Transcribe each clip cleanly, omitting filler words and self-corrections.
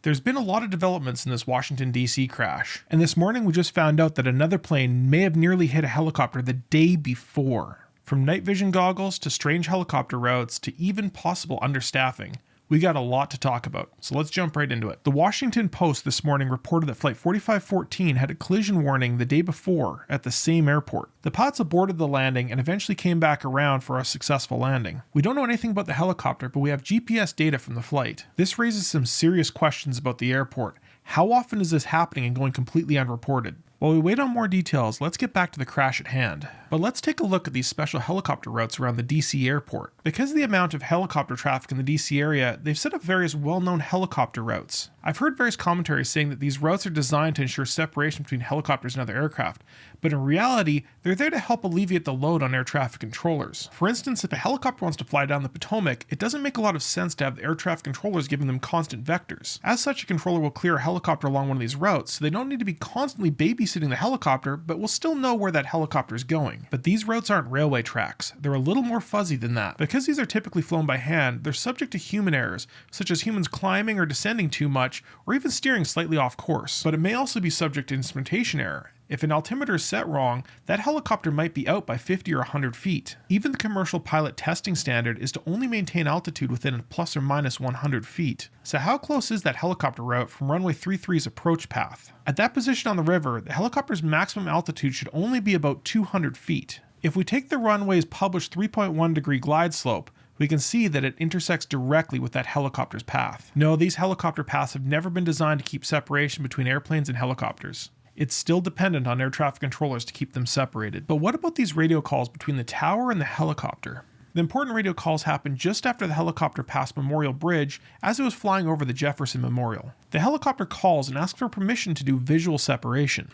There's been a lot of developments in this Washington, D.C. crash, and this morning we just found out that another plane may have nearly hit a helicopter the day before. From night vision goggles to strange helicopter routes to even possible understaffing, we got a lot to talk about, so let's jump right into it. The Washington Post this morning reported that Flight 4514 had a collision warning the day before at the same airport. The pilots aborted the landing and eventually came back around for a successful landing. We don't know anything about the helicopter, but we have GPS data from the flight. This raises some serious questions about the airport. How often is this happening and going completely unreported? While we wait on more details, let's get back to the crash at hand. But let's take a look at these special helicopter routes around the DC airport. Because of the amount of helicopter traffic in the DC area, they've set up various well-known helicopter routes. I've heard various commentaries saying that these routes are designed to ensure separation between helicopters and other aircraft, but in reality, they're there to help alleviate the load on air traffic controllers. For instance, if a helicopter wants to fly down the Potomac, it doesn't make a lot of sense to have the air traffic controllers giving them constant vectors. As such, a controller will clear a helicopter along one of these routes, so they don't need to be constantly babysitting the helicopter, but will still know where that helicopter is going. But these routes aren't railway tracks. They're a little more fuzzy than that. Because these are typically flown by hand, they're subject to human errors, such as humans climbing or descending too much, or even steering slightly off course. But it may also be subject to instrumentation error. If an altimeter is set wrong, that helicopter might be out by 50 or 100 feet. Even the commercial pilot testing standard is to only maintain altitude within a plus or minus 100 feet. So how close is that helicopter route from runway 33's approach path? At that position on the river, the helicopter's maximum altitude should only be about 200 feet. If we take the runway's published 3.1 degree glide slope, we can see that it intersects directly with that helicopter's path. No, these helicopter paths have never been designed to keep separation between airplanes and helicopters. It's still dependent on air traffic controllers to keep them separated. But what about these radio calls between the tower and the helicopter? The important radio calls happened just after the helicopter passed Memorial Bridge as it was flying over the Jefferson Memorial. The helicopter calls and asks for permission to do visual separation.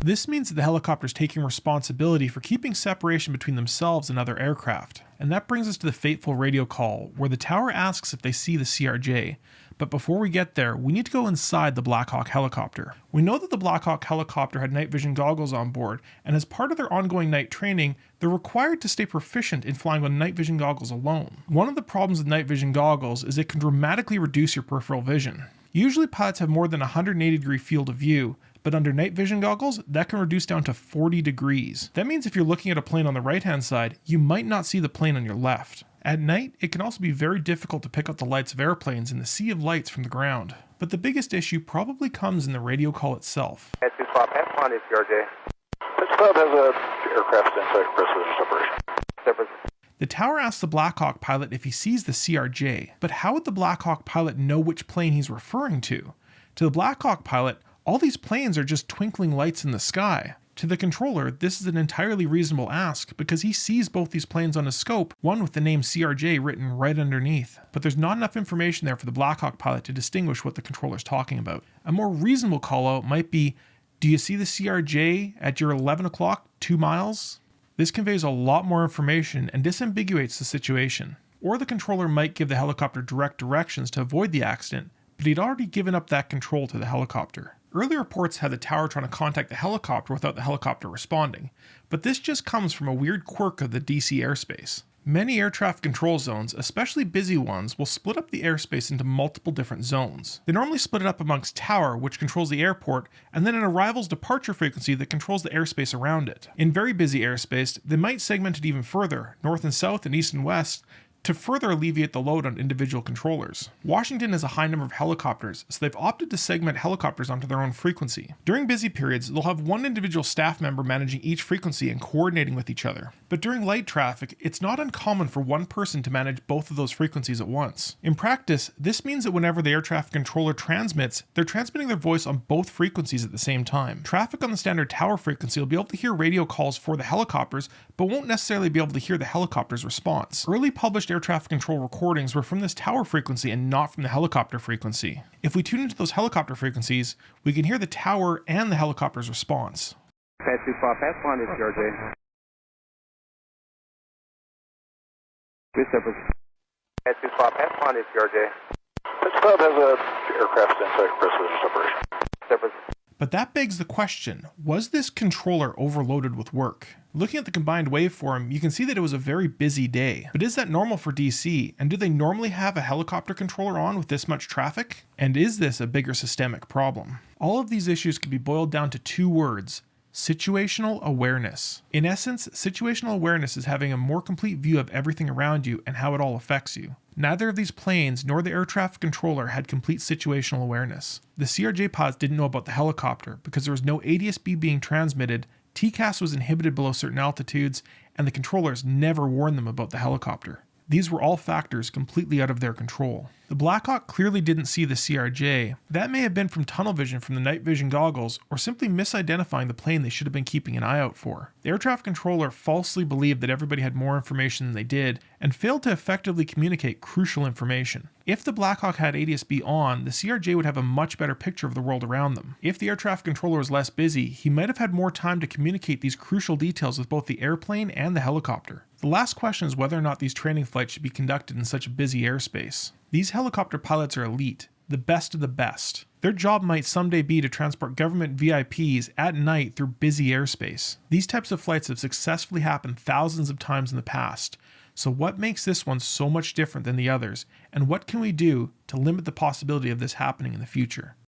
This means that the helicopter is taking responsibility for keeping separation between themselves and other aircraft. And that brings us to the fateful radio call, where the tower asks if they see the CRJ. But before we get there, we need to go inside the Blackhawk helicopter. We know that the Blackhawk helicopter had night vision goggles on board, and as part of their ongoing night training, they're required to stay proficient in flying with night vision goggles alone. One of the problems with night vision goggles is it can dramatically reduce your peripheral vision. Usually pilots have more than a 180 degree field of view, but under night vision goggles, that can reduce down to 40 degrees. That means if you're looking at a plane on the right-hand side, you might not see the plane on your left. At night, it can also be very difficult to pick up the lights of airplanes in the sea of lights from the ground. But the biggest issue probably comes in the radio call itself. Has CRJ. This cloud has a aircraft inside precision separation. The tower asks the Blackhawk pilot if he sees the CRJ, but how would the Blackhawk pilot know which plane he's referring to? To the Blackhawk pilot, all these planes are just twinkling lights in the sky. To the controller, this is an entirely reasonable ask because he sees both these planes on his scope, one with the name CRJ written right underneath. But there's not enough information there for the Blackhawk pilot to distinguish what the controller's talking about. A more reasonable call-out might be, do you see the CRJ at your 11 o'clock, 2 miles? This conveys a lot more information and disambiguates the situation. Or the controller might give the helicopter direct directions to avoid the accident, but he'd already given up that control to the helicopter. Early reports had the tower trying to contact the helicopter without the helicopter responding, but this just comes from a weird quirk of the DC airspace. Many air traffic control zones, especially busy ones, will split up the airspace into multiple different zones. They normally split it up amongst tower, which controls the airport, and then an arrival's departure frequency that controls the airspace around it. In very busy airspace, they might segment it even further, north and south and east and west, to further alleviate the load on individual controllers. Washington has a high number of helicopters, so they've opted to segment helicopters onto their own frequency. During busy periods, they'll have one individual staff member managing each frequency and coordinating with each other. But during light traffic, it's not uncommon for one person to manage both of those frequencies at once. In practice, this means that whenever the air traffic controller transmits, they're transmitting their voice on both frequencies at the same time. Traffic on the standard tower frequency will be able to hear radio calls for the helicopters, but won't necessarily be able to hear the helicopter's response. Early published air traffic control recordings were from this tower frequency and not from the helicopter frequency. If we tune into those helicopter frequencies, we can hear the tower and the helicopter's response. Pass 2 spot, pass 1 is CRJ. Good separate. Pass 2 spot, pass 1 is CRJ. This cloud has a aircraft inside precision separation. Separate. But that begs the question, was this controller overloaded with work? Looking at the combined waveform, you can see that it was a very busy day. But is that normal for DC? And do they normally have a helicopter controller on with this much traffic? And is this a bigger systemic problem? All of these issues can be boiled down to two words: situational awareness. In essence, situational awareness is having a more complete view of everything around you and how it all affects you. Neither of these planes nor the air traffic controller had complete situational awareness. The CRJ pods didn't know about the helicopter because there was no ADS-B being transmitted, TCAS was inhibited below certain altitudes, and the controllers never warned them about the helicopter. These were all factors completely out of their control. The Blackhawk clearly didn't see the CRJ. That may have been from tunnel vision from the night vision goggles, or simply misidentifying the plane they should have been keeping an eye out for. The air traffic controller falsely believed that everybody had more information than they did, and failed to effectively communicate crucial information. If the Blackhawk had ADS-B on, the CRJ would have a much better picture of the world around them. If the air traffic controller was less busy, he might have had more time to communicate these crucial details with both the airplane and the helicopter. The last question is whether or not these training flights should be conducted in such a busy airspace. These helicopter pilots are elite, the best of the best. Their job might someday be to transport government VIPs at night through busy airspace. These types of flights have successfully happened thousands of times in the past. So what makes this one so much different than the others, and what can we do to limit the possibility of this happening in the future?